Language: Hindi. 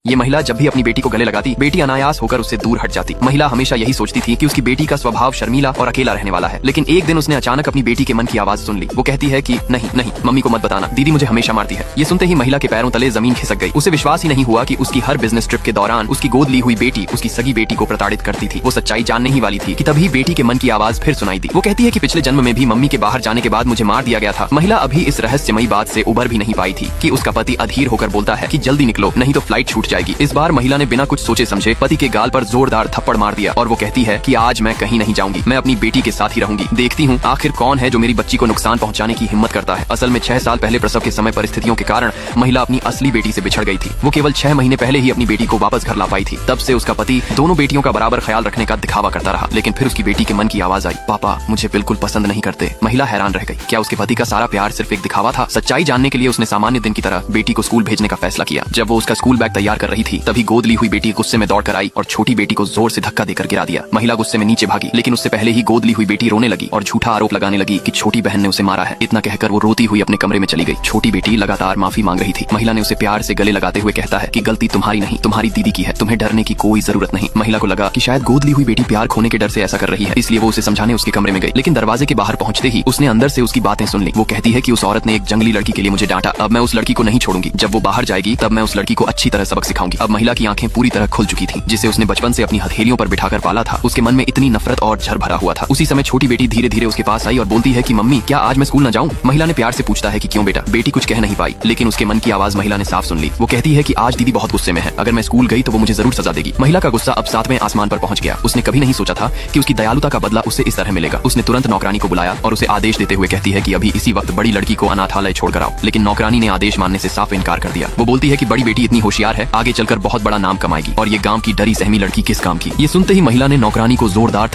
ये महिला जब भी अपनी बेटी को गले लगाती, बेटी अनायास होकर उससे दूर हट जाती। महिला हमेशा यही सोचती थी कि उसकी बेटी का स्वभाव शर्मीला और अकेला रहने वाला है। लेकिन एक दिन उसने अचानक अपनी बेटी के मन की आवाज सुन ली। वो कहती है कि नहीं नहीं, मम्मी को मत बताना, दीदी मुझे हमेशा मारती है। ये सुनते ही महिला के पैरों तले जमीन खिसक गई। उसे विश्वास ही नहीं हुआ कि उसकी हर बिजनेस ट्रिप के दौरान उसकी गोद ली हुई बेटी उसकी सगी बेटी को प्रताड़ित करती थी। वो सच्चाई जानने ही वाली थी कि तभी बेटी के मन की आवाज फिर सुनाई दी। वो कहती है कि पिछले जन्म में भी मम्मी के बाहर जाने के बाद मुझे मार दिया गया था। महिला अभी इस रहस्यमयी बात से उबर भी नहीं पाई थी कि उसका पति अधीर होकर बोलता है कि जल्दी निकलो, नहीं तो फ्लाइट छूट जाएगी। इस बार महिला ने बिना कुछ सोचे समझे पति के गाल पर जोरदार थप्पड़ मार दिया और वो कहती है कि आज मैं कहीं नहीं जाऊंगी, मैं अपनी बेटी के साथ ही रहूंगी। देखती हूँ आखिर कौन है जो मेरी बच्ची को नुकसान पहुंचाने की हिम्मत करता है। असल में 6 साल पहले प्रसव के समय परिस्थितियों के कारण महिला अपनी असली बेटी से बिछड़ गई थी। वो केवल 6 महीने पहले ही अपनी बेटी को वापस घर ला पाई थी। तब से उसका पति दोनों बेटियों का बराबर ख्याल रखने का दिखावा करता रहा। लेकिन फिर उसकी बेटी के मन की आवाज आई, पापा मुझे बिल्कुल पसंद नहीं करते। महिला हैरान रह गई, क्या उसके पति का सारा प्यार सिर्फ एक दिखावा था? सच्चाई जानने के लिए उसने सामान्य दिन की तरह बेटी को स्कूल भेजने का फैसला किया। जब वो उसका स्कूल बैग तैयार कर रही थी तभी गोद ली हुई बेटी गुस्से में दौड़ कर आई और छोटी बेटी को जोर से धक्का देकर गिरा दिया। महिला गुस्से में नीचे भागी, लेकिन उससे पहले ही गोद ली हुई बेटी रोने लगी और झूठा आरोप लगाने लगी कि छोटी बहन ने उसे मारा है। इतना कहकर वो रोती हुई अपने कमरे में चली गई। छोटी बेटी लगातार माफी मांग रही थी। महिला ने उसे प्यार से गले लगाते हुए कहता है कि गलती तुम्हारी नहीं, तुम्हारी दीदी की है, तुम्हें डरने की कोई जरूरत नहीं। महिला को लगा कि शायद गोद ली हुई बेटी प्यार खोने के डर से ऐसा कर रही है, इसलिए वो उसे समझाने उसके कमरे में गई। लेकिन दरवाजे के बाहर पहुंचते ही उसने अंदर से उसकी बातें सुन ली। वो कहती है कि उस औरत ने एक जंगली लड़की के लिए मुझे डांटा, अब मैं उस लड़की को नहीं छोड़ूंगी। जब वो बाहर जाएगी तब मैं उस लड़की को अच्छी तरह सबक सिखाऊंगी। अब महिला की आंखें पूरी तरह खुल चुकी थी। जिसे उसने बचपन से अपनी हथेलियों पर बिठाकर पाला था, उसके मन में इतनी नफरत और झर भरा हुआ था। उसी समय छोटी बेटी धीरे धीरे उसके पास आई और बोलती है कि मम्मी क्या आज मैं स्कूल न जाऊं? महिला ने प्यार से पूछता है कि क्यों बेटा? बेटी कुछ कह नहीं पाई, लेकिन उसके मन की आवाज महिला ने साफ सुन ली। वो कहती है कि आज दीदी बहुत गुस्से में है, अगर मैं स्कूल गई तो वो मुझे जरूर सजा देगी। महिला का गुस्सा अब 7वें आसमान पर पहुंच गया। उसने कभी नहीं सोचा था कि उसकी दयालुता का बदला उसे इस तरह मिलेगा। उसने तुरंत नौकरानी को बुलाया और उसे आदेश देते हुए कहती है कि अभी इसी वक्त बड़ी लड़की को अनाथालय छोड़कर आओ। लेकिन नौकरानी ने आदेश मानने से साफ इनकार कर दिया। वो बोलती है कि बड़ी बेटी इतनी होशियार है, आगे चलकर बहुत बड़ा नाम कमाएगी और ये गांव की डरी सहमी लड़की किस काम की। ये सुनते ही महिला ने नौकरानी को जोरदार